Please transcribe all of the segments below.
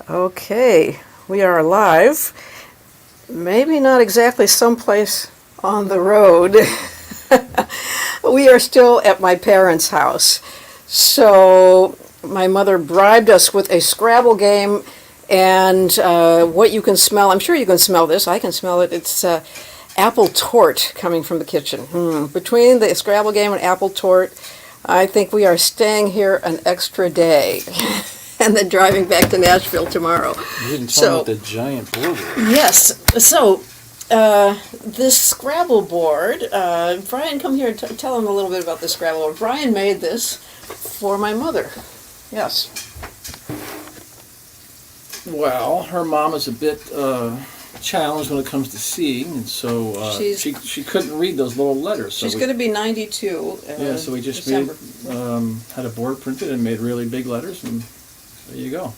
Okay, we are live. Maybe not exactly someplace on the road. We are still at my parents' house. So my mother bribed us with a Scrabble game and what you can smell. I'm sure you can smell this. I can smell it. It's apple tort coming from the kitchen. Between the Scrabble game and apple tort, I think we are staying here an extra day. And then driving back to Nashville tomorrow. You didn't tell me what the giant board was. Yes. So, this Scrabble board, Brian, come here and tell him a little bit about the Scrabble board. Brian made this for my mother. Yes. Well, her mom is a bit challenged when it comes to seeing, and so she couldn't read those little letters. So she's going to be 92. Yeah, so we just had a board printed and made really big letters, and there you go.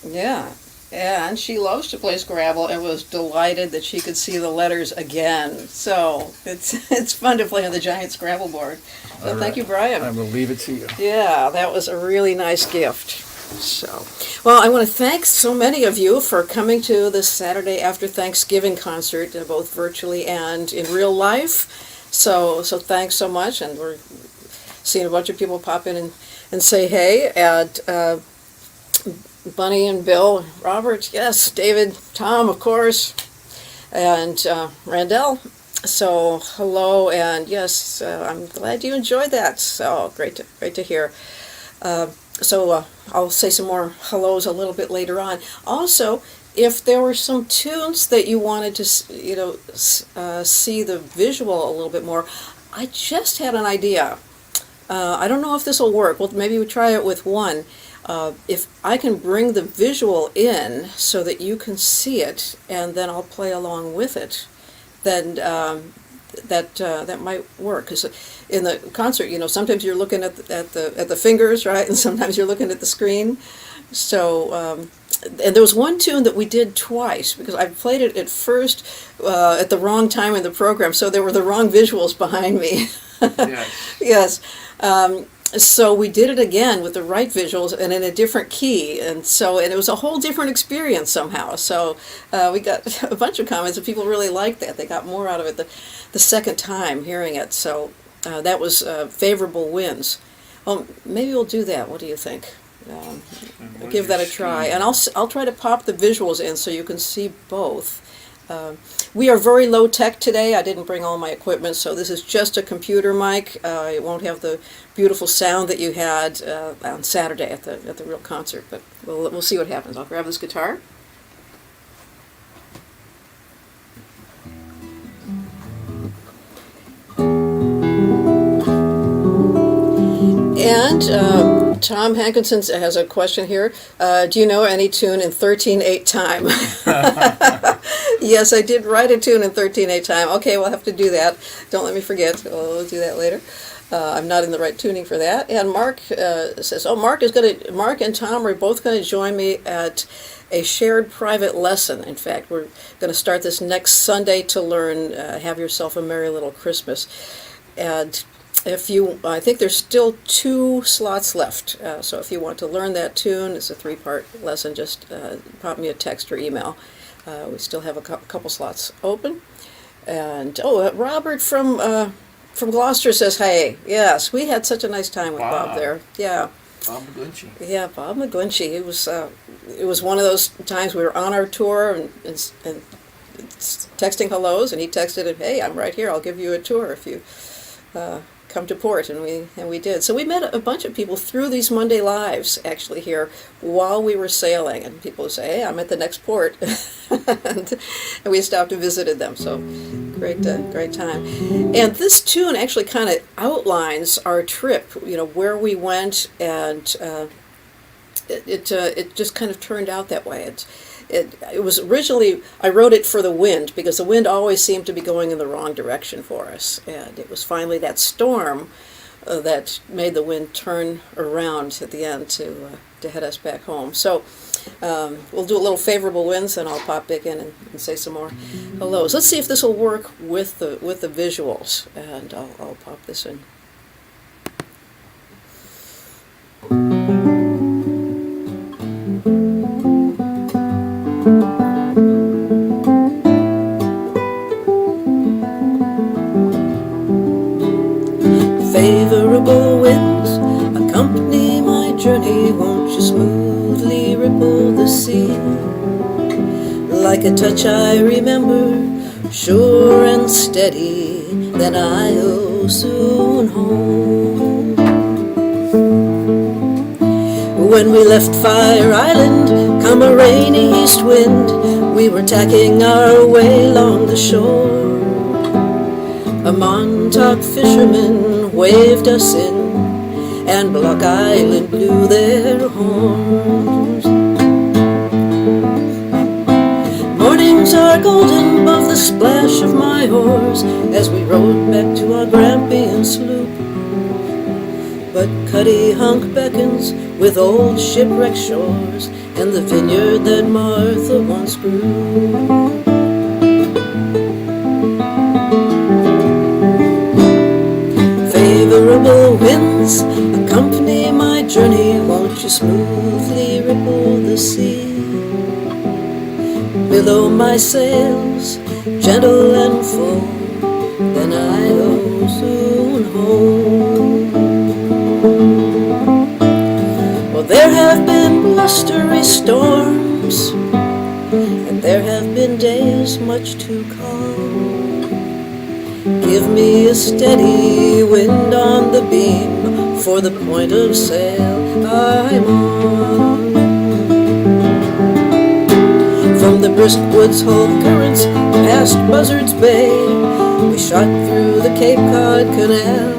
Yeah, and she loves to play Scrabble and was delighted that she could see the letters again. So it's fun to play on the giant Scrabble board. So thank you, Brian. I will leave it to you. Yeah, that was a really nice gift. So, well, I want to thank so many of you for coming to this Saturday after Thanksgiving concert, both virtually and in real life. So thanks so much, and we're seeing a bunch of people pop in and say hey. And Bunny and Bill, Robert, yes, David, Tom, of course, and Randall. So hello, and yes, I'm glad you enjoyed that. So great to hear. So I'll say some more hellos a little bit later on. Also, if there were some tunes that you wanted to, see the visual a little bit more, I just had an idea. I don't know if this will work. Well, maybe we try it with one. If I can bring the visual in so that you can see it, and then I'll play along with it, then that might work. Because in the concert, sometimes you're looking at the fingers, right, and sometimes you're looking at the screen. So, and there was one tune that we did twice because I played it at first at the wrong time in the program, so there were the wrong visuals behind me. Yes. Yes. So we did it again with the right visuals and in a different key, and it was a whole different experience somehow. So we got a bunch of comments, and people really liked that. They got more out of it the second time hearing it. So that was favorable winds. Well, maybe we'll do that. What do you think? Give that a try, and I'll try to pop the visuals in so you can see both. We are very low tech today. I didn't bring all my equipment, so this is just a computer mic. It won't have the beautiful sound that you had on Saturday at the real concert, but we'll see what happens. I'll grab this guitar. And Tom Hankinson has a question here. Do you know any tune in 13/8 time? Yes, I did write a tune in 13/8 time. Okay, we'll have to do that. Don't let me forget. We'll do that later. I'm not in the right tuning for that. And Mark says, Mark and Tom are both going to join me at a shared private lesson. In fact, we're going to start this next Sunday to learn Have Yourself a Merry Little Christmas. And I think there's still 2 slots left. So if you want to learn that tune, it's a 3-part lesson. Just pop me a text or email. We still have a couple slots open. And Robert from Gloucester says, hey, yes, we had such a nice time with Bob there. Yeah. Bob McGlinchey. Yeah, Bob McGlinchey. It was one of those times we were on our tour and texting hellos, and he texted, hey, I'm right here. I'll give you a tour if you come to port, and we did. So we met a bunch of people through these Monday Lives actually here while we were sailing, and people would say, hey, I'm at the next port. and we stopped and visited them. So great time. And this tune actually kind of outlines our trip, where we went, and it just kind of turned out that way. It was originally, I wrote it for the wind because the wind always seemed to be going in the wrong direction for us. And it was finally that storm that made the wind turn around at the end to head us back home. So we'll do a little favorable winds, and I'll pop back in and say some more hellos. Let's see if this will work with the visuals, and I'll pop this in. sea. Like a touch I remember, sure and steady, then I'll soon home. When we left Fire Island, come a rainy east wind, we were tacking our way along the shore. A Montauk fisherman waved us in, and Block Island blew their horns. Mornings are golden above the splash of my oars as we rowed back to our Grampian sloop. But Cuddy Hunk beckons with old shipwreck shores and the vineyard that Martha once grew. Favorable winds accompany my journey, won't you smoothly ripple the sea? Below my sails, gentle and full, then I'll soon home. Well, there have been blustery storms, and there have been days much too calm. Give me a steady wind on the beam for the point of sail I'm on. From the brisk woods Hull currents past Buzzards Bay, we shot through the Cape Cod Canal.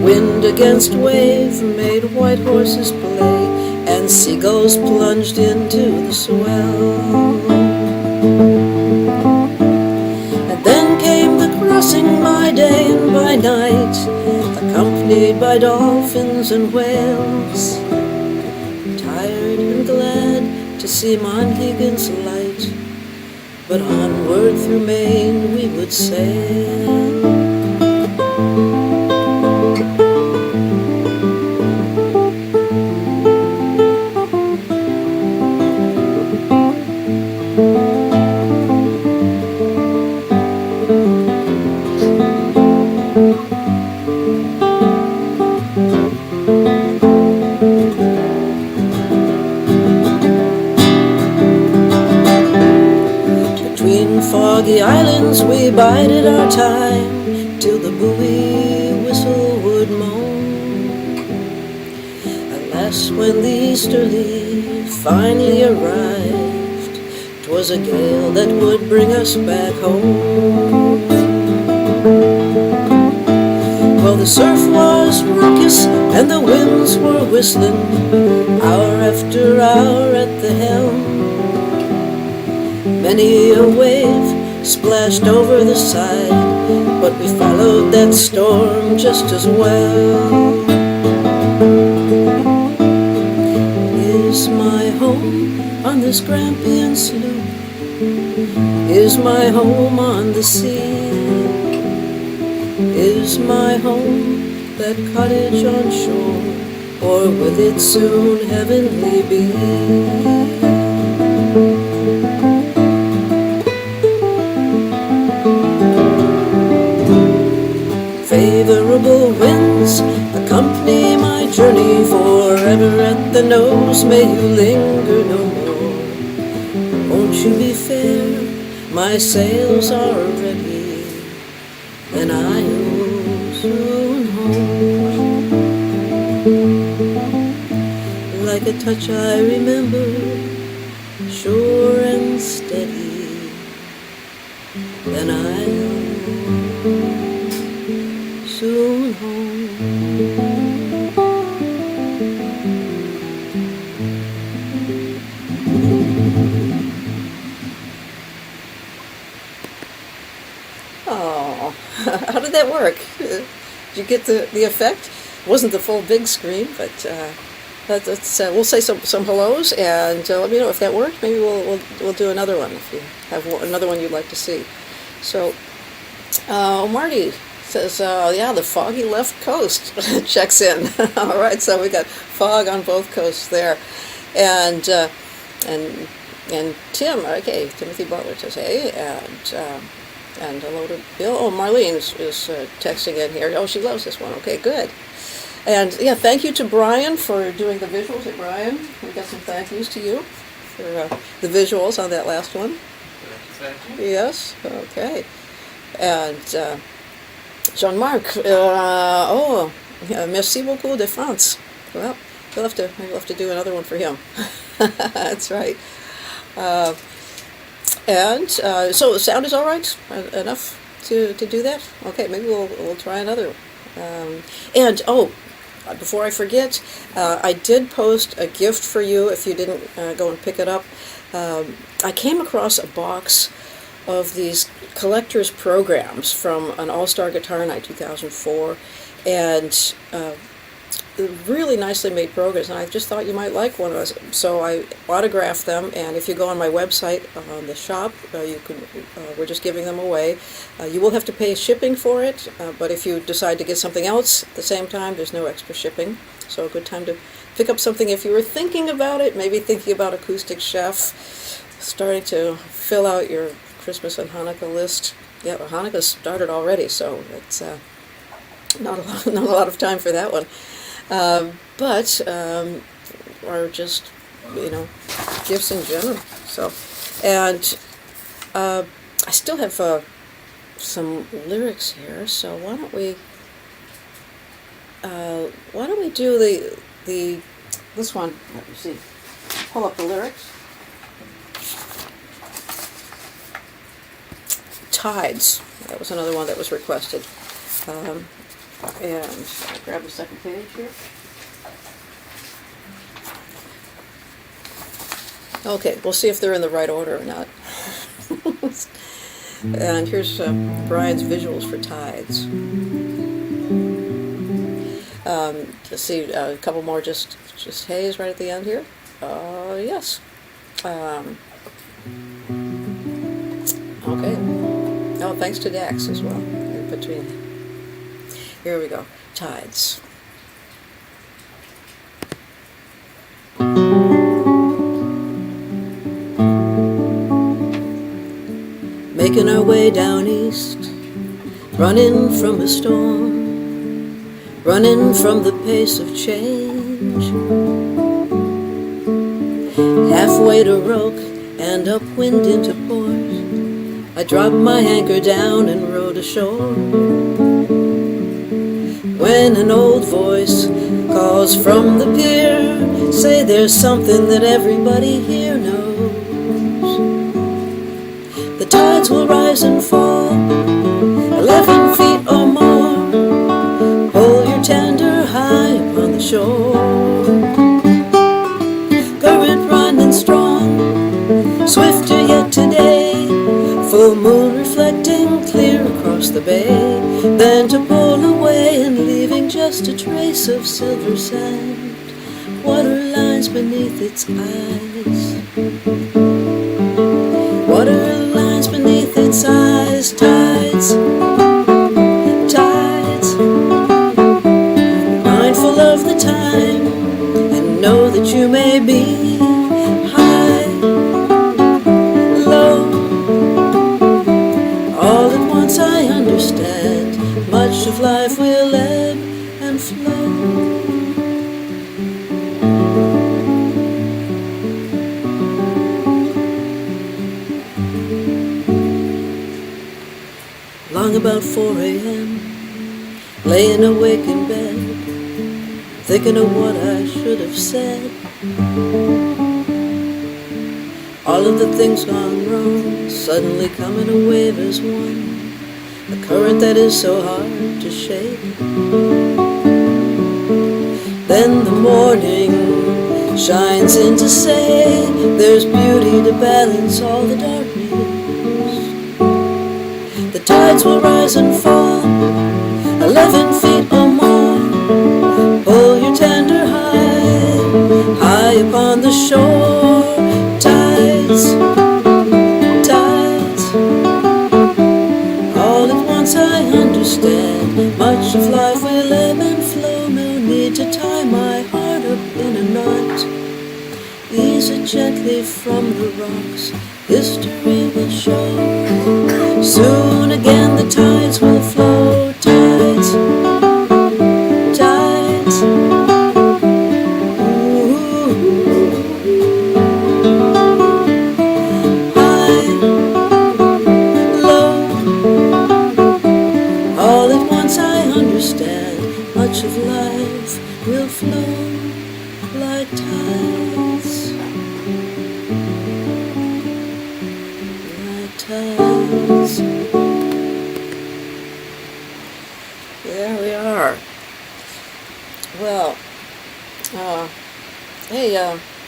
Wind against wave made white horses play, and seagulls plunged into the swell. And then came the crossing by day and by night, accompanied by dolphins and whales. Tired and glad to see Monhegan's light, but onward through Maine we would sail. Foggy islands we bided our time till the buoy whistle would moan. Alas, when the easterly finally arrived, 'twas a gale that would bring us back home. Well, the surf was raucous and the winds were whistling, hour after hour at the helm. Many a wave splashed over the side, but we followed that storm just as well. Is my home on this Grampian sloop? Is my home on the sea? Is my home that cottage on shore, or will it soon heavenly be? Favorable winds accompany my journey, forever at the nose may you linger no more. Won't you be fair, my sails are ready, and I'll soon home. Like a touch I remember, sure and steady, then I'll soon home. Oh, how did that work? Did you get the effect? It wasn't the full big screen, but we'll say some hellos and let me know if that worked. Maybe we'll do another one if you have another one you'd like to see. So, Marty says, yeah, the foggy left coast checks in. All right, so we got fog on both coasts there. And Tim, okay, Timothy Butler says, hey, and hello to Bill. Oh, Marlene is texting in here. Oh, she loves this one. Okay, good. And yeah, thank you to Brian for doing the visuals. Hey, Brian, we got some thank yous to you for the visuals on that last one. Thank you. Yes, okay. And Jean-Marc, merci beaucoup de France. Well, maybe we'll have to do another one for him. That's right. So the sound is all right? Enough to do that? Okay, maybe we'll try another. Before I forget, I did post a gift for you if you didn't go and pick it up. I came across a box of these collector's programs from an All-Star Guitar Night 2004, and really nicely made programs, and I just thought you might like one of those. So I autographed them, and if you go on my website on the shop, you can. We're just giving them away. You will have to pay shipping for it, but if you decide to get something else at the same time, there's no extra shipping. So a good time to pick up something if you were thinking about it, maybe thinking about Acoustic Chef, starting to fill out your Christmas and Hanukkah list. Yeah, well, Hanukkah started already, so it's not a lot of time for that one. Or just, gifts in general. So, and I still have some lyrics here. So why don't we do this one? Let me see. Pull up the lyrics. Tides. That was another one that was requested. And I'll grab the second page here. Okay, we'll see if they're in the right order or not. And here's Brian's visuals for Tides. Let's see, a couple more just haze right at the end here. Yes. Okay. Oh, thanks to Dax as well. In between. Here we go. Tides. Making our way down east, running from a storm, running from the pace of change. Halfway to Roke and upwind into port, I dropped my anchor down and rowed ashore. When an old voice calls from the pier, say there's something that everybody here knows. The tides will rise and fall, 11 feet or more. Pull your tender high upon the shore. Current running strong, swifter yet today. Full moon reflecting clear across the bay. Then to pull away and leaving just a trace of silver sand. Water lines beneath its eyes. Water lines beneath its eyes. Tides, tides. Mindful of the time and know that you may be high, low. All at once I understand, much of life will ebb and flow. Long about 4 a.m., laying awake in bed, thinking of what I should have said. All of the things gone wrong suddenly come in a wave as one, a current that is so hard to shake. Then the morning shines in to say there's beauty to balance all the darkness. The tides will rise and fall, 11 feet or more. Pull your tender high, high upon the shore. Tides, tides. All at once I understand, much of life will ebb and flow. No need to tie my heart up in a knot. Ease it gently from the rocks, history will show. Soon again the tides will flow. Tides, tides.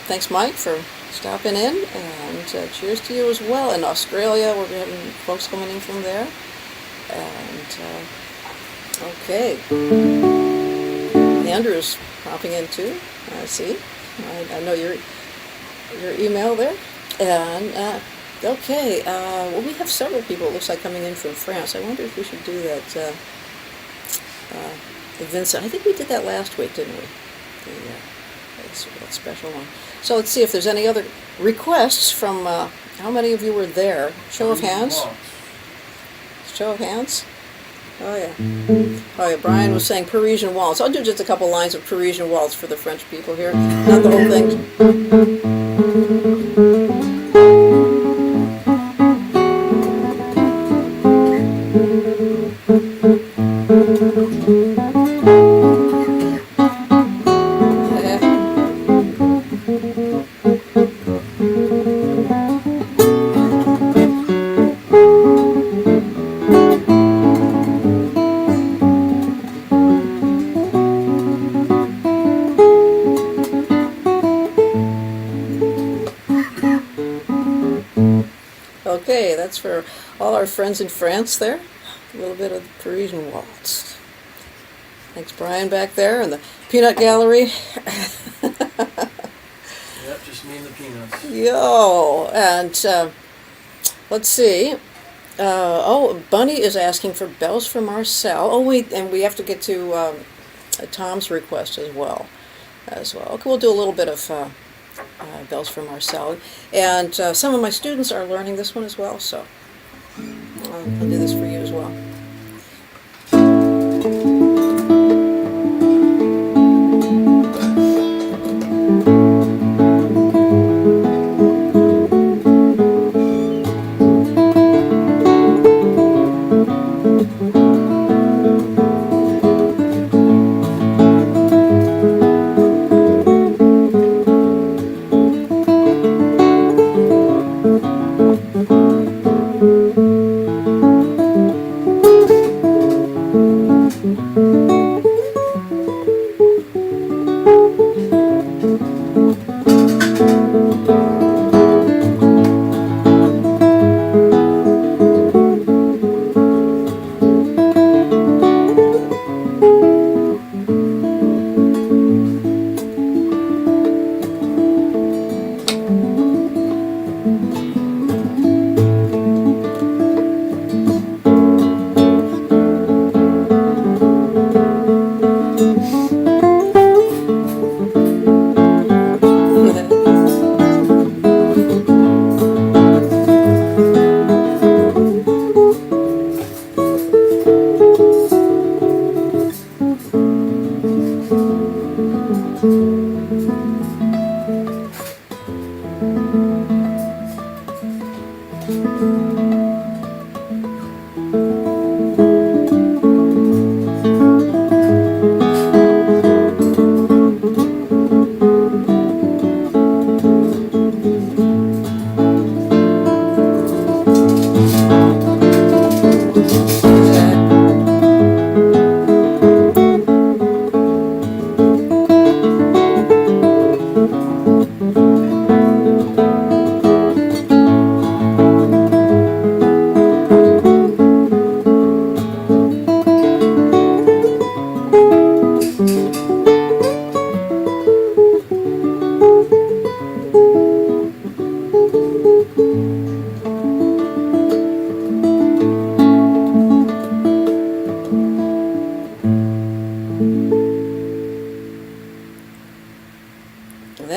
thanks, Mike, for stopping in, and cheers to you as well. In Australia, we're having folks coming in from there. And, okay. Andrew's popping in too, I see. I know your email there. And, okay, well, we have several people, it looks like, coming in from France. I wonder if we should do that, Vincent. I think we did that last week, didn't we? That special one. So let's see if there's any other requests from, how many of you were there? Show of hands? Show of hands? Oh, yeah. Oh, yeah, Brian was saying Parisian waltz. I'll do just a couple lines of Parisian waltz for the French people here. Not the whole thing. Okay, that's for all our friends in France there. A little bit of the Parisian waltz. Thanks, Brian, back there in the peanut gallery. Yep, just me and the peanuts. Yo, and let's see. Bunny is asking for bells for Marcel. Oh, and we have to get to Tom's request as well. Okay, we'll do a little bit of bells for Marcel. And some of my students are learning this one as well, so I'll do this for you as well.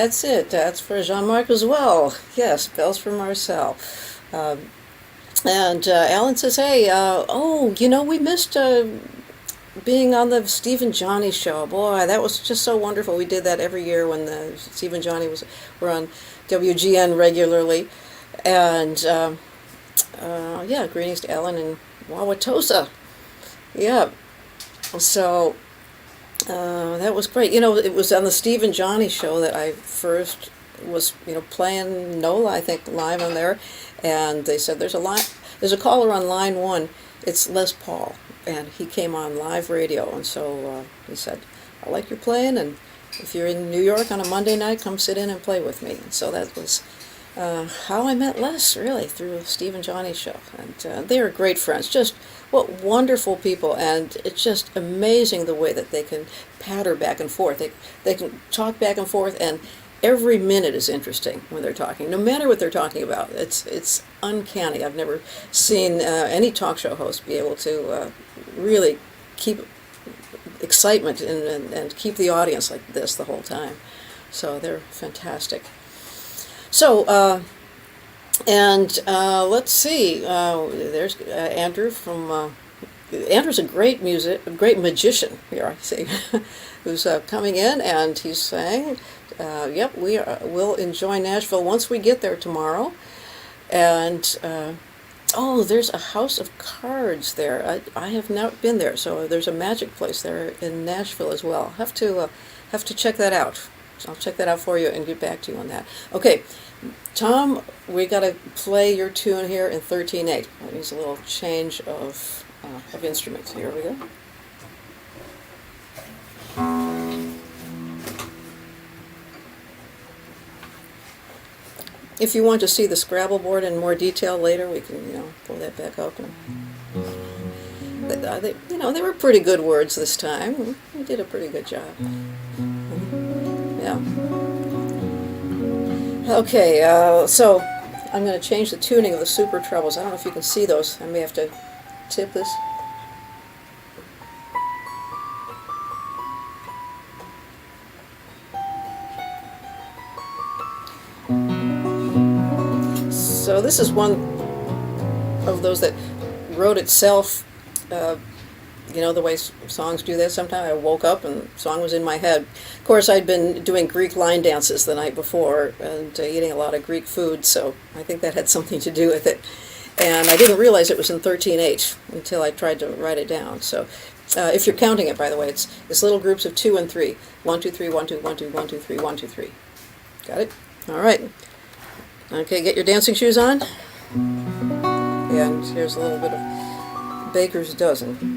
That's it. That's for Jean-Marc as well. Yes, bells for Marcel. And Alan says, hey, we missed being on the Steve and Johnny show. Boy, that was just so wonderful. We did that every year when the Steve and Johnny were on WGN regularly. And, greetings to Alan in Wauwatosa. Yeah. So... that was great. It was on the Steve and Johnny show that I first was, playing NOLA, I think, live on there. And they said, there's a caller on line 1. It's Les Paul. And he came on live radio. And so he said, I like your playing, and if you're in New York on a Monday night, come sit in and play with me. And so that was how I met Les, really, through Steve and Johnny's show. And they are great friends. Just what wonderful people. And it's just amazing the way that they can patter back and forth. They can talk back and forth, and every minute is interesting when they're talking, no matter what they're talking about. It's uncanny. I've never seen any talk show host be able to really keep excitement and keep the audience like this the whole time. So they're fantastic. So, let's see. There's Andrew from. Andrew's a great magician here, I see, who's coming in, and he's saying, "Yep, we'll enjoy Nashville once we get there tomorrow." And there's a house of cards there. I have not been there, so there's a magic place there in Nashville as well. Have to check that out. So I'll check that out for you and get back to you on that. Okay, Tom, we got to play your tune here in 13/8. That means a little change of instruments. Here we go. If you want to see the Scrabble board in more detail later, we can, pull that back up. They were pretty good words this time. We did a pretty good job. Yeah. Okay, so I'm going to change the tuning of the Super Trebles. I don't know if you can see those. I may have to tip this. So this is one of those that wrote itself, the way songs do that. Sometimes I woke up and the song was in my head. Of course, I'd been doing Greek line dances the night before and eating a lot of Greek food, so I think that had something to do with it. And I didn't realize it was in 13/8 until I tried to write it down. So if you're counting it, by the way, it's little groups of 2 and 3. 1, 2, 3, 1, 2, 1, 2, 1, 2, 3, 1, 2, 3. Got it? All right. Okay, get your dancing shoes on. And here's a little bit of Baker's Dozen.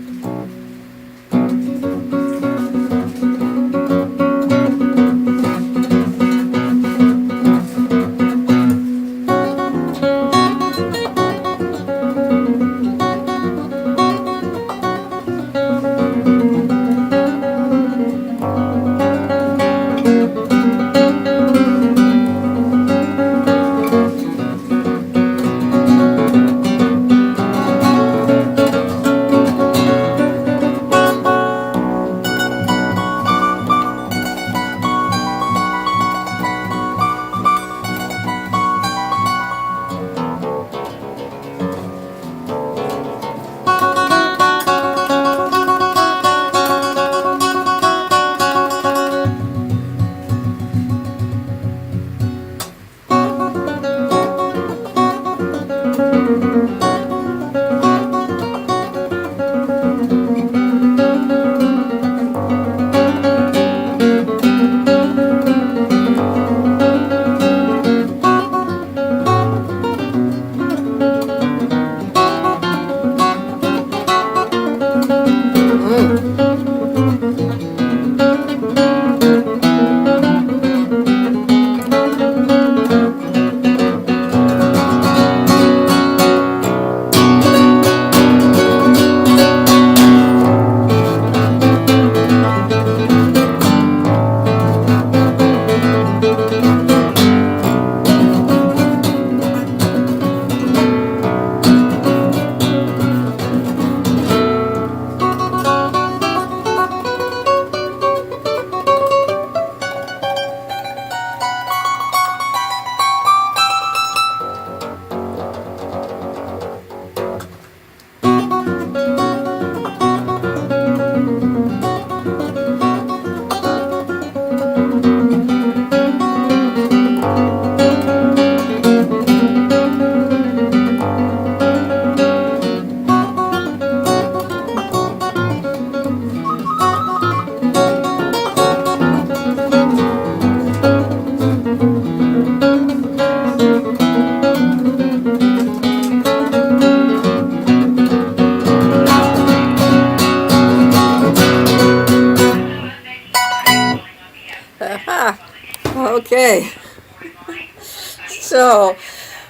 So,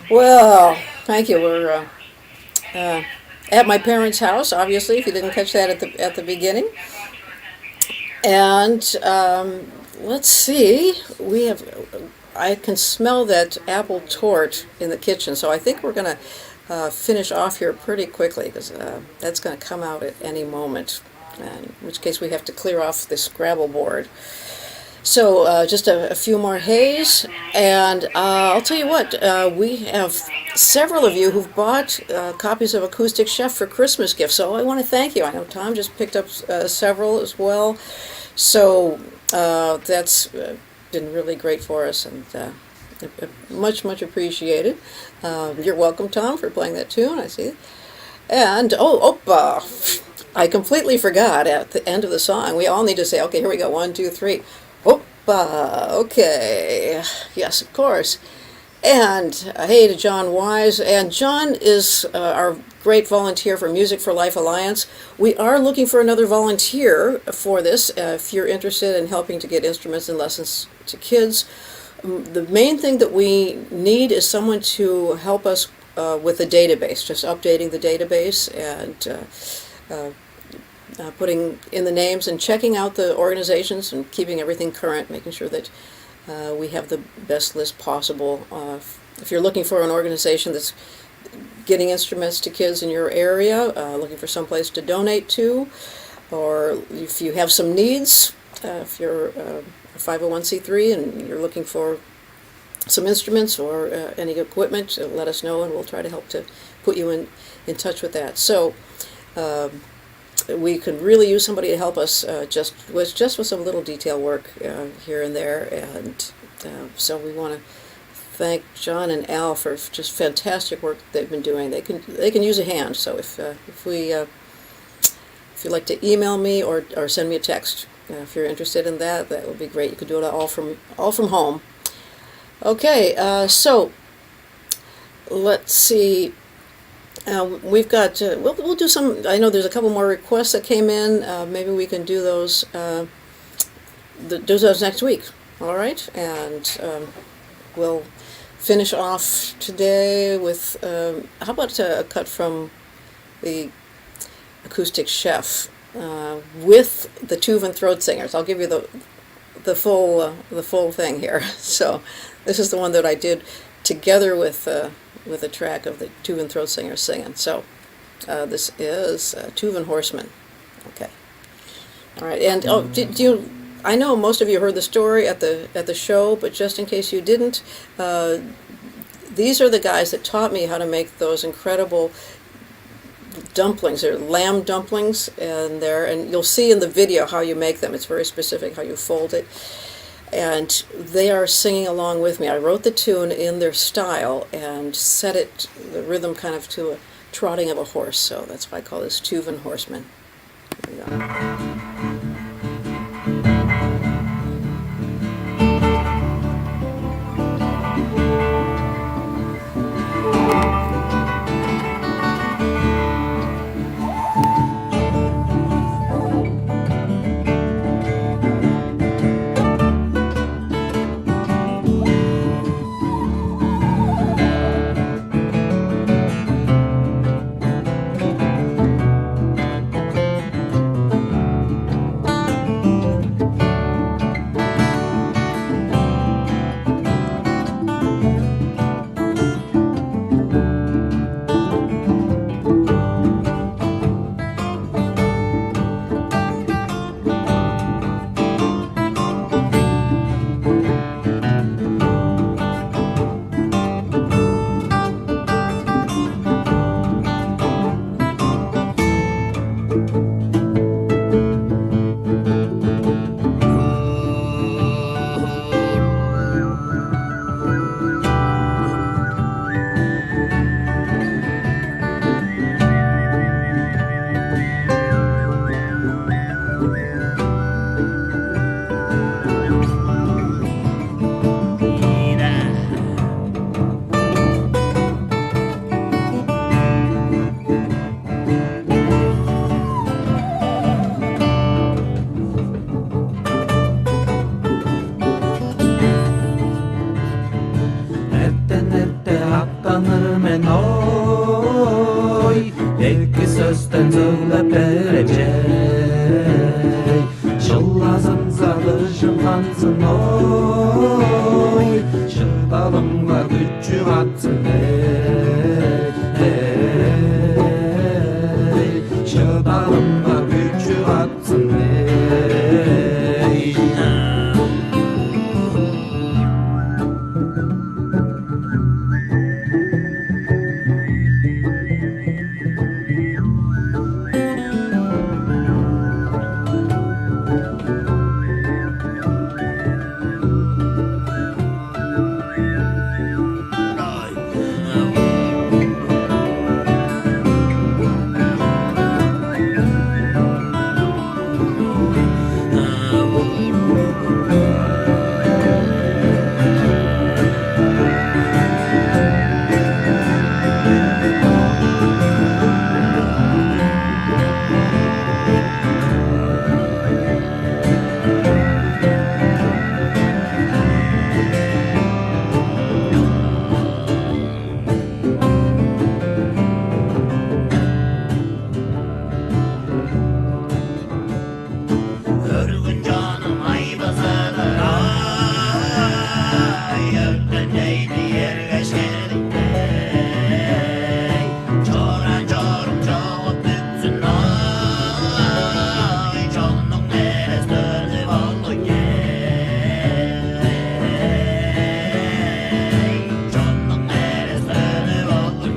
well, thank you. We're at my parents' house, obviously, if you didn't catch that at the beginning. And let's see, I can smell that apple tort in the kitchen, so I think we're going to finish off here pretty quickly, because that's going to come out at any moment, in which case we have to clear off the Scrabble board. So just a few more hays, and I'll tell you what, we have several of you who've bought copies of Acoustic Chef for Christmas gifts, so I want to thank you. I know Tom just picked up several as well, so that's been really great for us, and much appreciated. You're welcome, Tom, for playing that tune, I see. And, I completely forgot at the end of the song, we all need to say, okay, here we go, 1, 2, 3. Oppa, okay, yes, of course. And hey to John Wise, and John is our great volunteer for Music for Life Alliance. We are looking for another volunteer for this, if you're interested in helping to get instruments and lessons to kids. The main thing that we need is someone to help us with the database, just updating the database and putting in the names and checking out the organizations and keeping everything current, making sure that we have the best list possible. If you're looking for an organization that's getting instruments to kids in your area, looking for someplace to donate to, or if you have some needs, if you're a 501c3 and you're looking for some instruments or any equipment, let us know and we'll try to help to put you in touch with that. So we could really use somebody to help us just with some little detail work here and there, and so we want to thank John and Al for just fantastic work they've been doing. They can use a hand. So if you'd like to email me or send me a text, if you're interested in that, that would be great. You could do it all from home. Okay, so let's see. We've got, we'll do some, I know there's a couple more requests that came in. Maybe we can do those next week, all right? And we'll finish off today with, how about a cut from the Acoustic Chef with the Tuvan Throat Singers. I'll give you the full thing here. So this is the one that I did together with a track of the Tuvan Throat Singers singing. So this is Tuvan Horseman. Okay. All right. And did you? I know most of you heard the story at the show, but just in case you didn't, these are the guys that taught me how to make those incredible dumplings. They're lamb dumplings, and you'll see in the video how you make them. It's very specific how you fold it. And they are singing along with me. I wrote the tune in their style and set the rhythm kind of to a trotting of a horse. So that's why I call this Tuvan Horseman. Here we go. oy Eki sözden söylep verecek Şıllazın zalışım hansın oy Şıldalımla gücü atsın Şıldalımla gücü atsın Örgün canım ay bazarlar ay Örgün neydi yer geçkenlikte Çoran çorum çoğup bütsün ay Çoğunluk neres dördü oldu Çoğunluk neres dördü oldu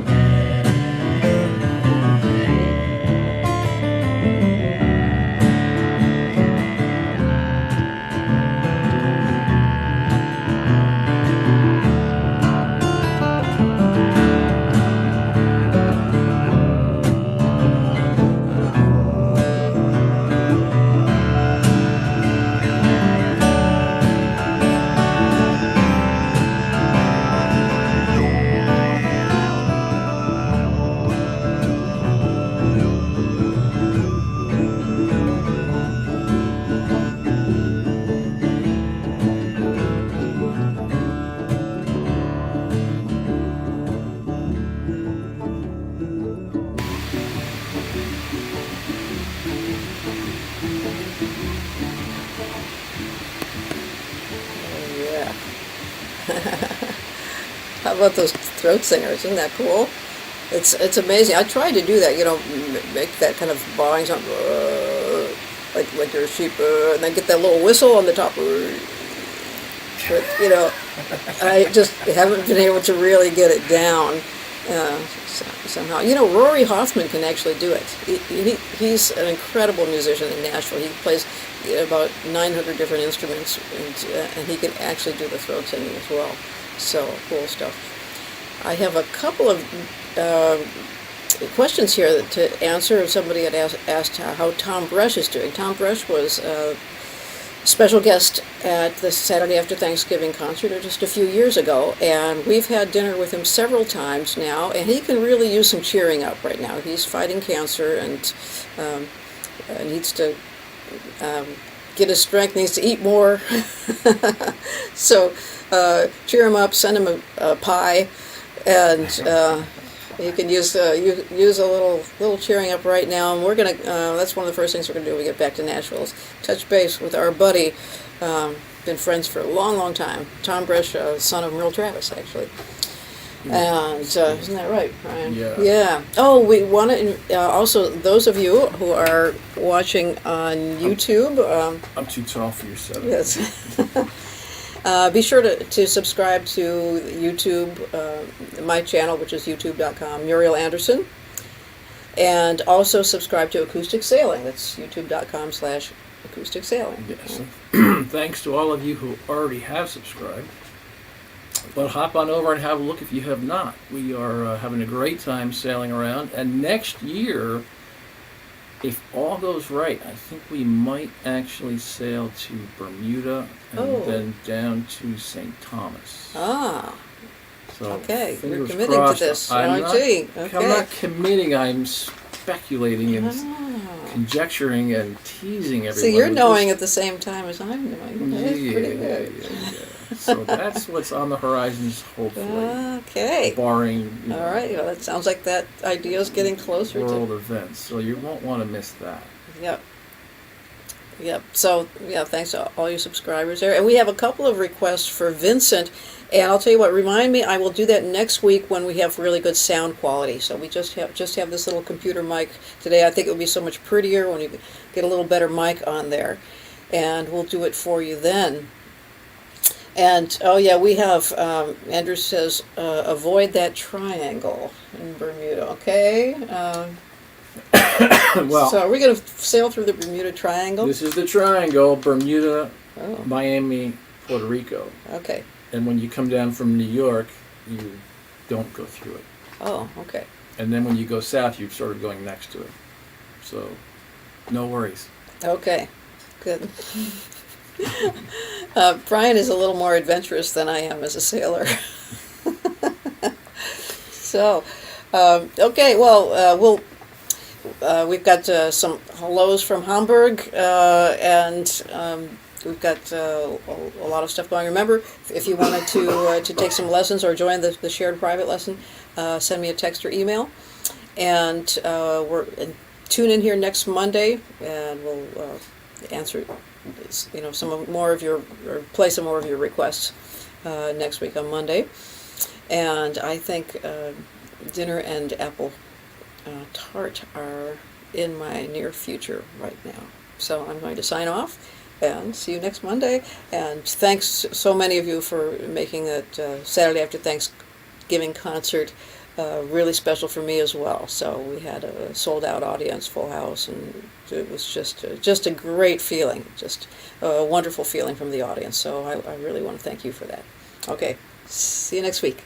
Yeah. How about those throat singers? Isn't that cool? It's amazing. I tried to do that, make that kind of bawing sound, like you're a sheep, and then get that little whistle on the top. But, I just haven't been able to really get it down somehow. Rory Hoffman can actually do it. He's an incredible musician in Nashville. He plays about 900 different instruments, and he can actually do the throat singing as well. So, cool stuff. I have a couple of questions here to answer. Somebody had asked how Tom Bresch is doing. Tom Bresch was a special guest at the Saturday After Thanksgiving concert just a few years ago, and we've had dinner with him several times now, and he can really use some cheering up right now. He's fighting cancer and needs to get his strength, needs to eat more. So cheer him up, send him a pie, and you can use a little cheering up right now. And we're gonna. That's one of the first things we're gonna do when we get back to Nashville. Is touch base with our buddy. Been friends for a long, long time. Tom Bresch, son of Merle Travis, actually. And isn't that right, Brian? Yeah. Yeah. Oh, we want to also those of you who are watching on YouTube. I'm too tall for your setup. Yes. Be sure to subscribe to YouTube, my channel, which is youtube.com, Muriel Anderson. And also subscribe to Acoustic Sailing. That's youtube.com/acoustic sailing. Yes. Thanks to all of you who already have subscribed. But hop on over and have a look if you have not. We are having a great time sailing around. And next year, if all goes right, I think we might actually sail to Bermuda and then down to St. Thomas. Ah. So okay, you're committing crossed. to this. I'm Okay. not committing. I'm speculating and conjecturing and teasing everyone. See, you're knowing at the same time as I'm knowing. That's pretty good. Yeah. So that's what's on the horizons, hopefully, Okay. barring All right. Well, that sounds like that idea is getting closer world to. events. So you won't want to miss that. Yep. Yep. So, yeah, thanks to all you subscribers there. And we have a couple of requests for Vincent. And I'll tell you what, remind me, I will do that next week when we have really good sound quality. So we just have this little computer mic today. I think it would be so much prettier when you get a little better mic on there. And we'll do it for you then. And, oh yeah, we have, Andrew says, avoid that triangle in Bermuda, okay? Well, So are we going to sail through the Bermuda Triangle? this is the triangle: Bermuda, Oh, Miami, Puerto Rico. okay. And when you come down from New York, you don't go through it. Oh, okay. And then when you go south, you're sort of going next to it. So, no worries. Okay, good. Brian is a little more adventurous than I am as a sailor. So, okay, well, we've got some hellos from Hamburg, and we've got a lot of stuff going. Remember, if you wanted to take some lessons or join the shared private lesson, send me a text or email, and tune in here next Monday, and we'll answer some more of your, or play some more of your requests next week on Monday. And I think dinner and apple tart are in my near future right now. So I'm going to sign off and see you next Monday. And thanks so many of you for making that Saturday after Thanksgiving concert really special for me as well. So we had a sold-out audience, full house, and it was just a great feeling, just a wonderful feeling from the audience. So I really want to thank you for that. Okay, see you next week.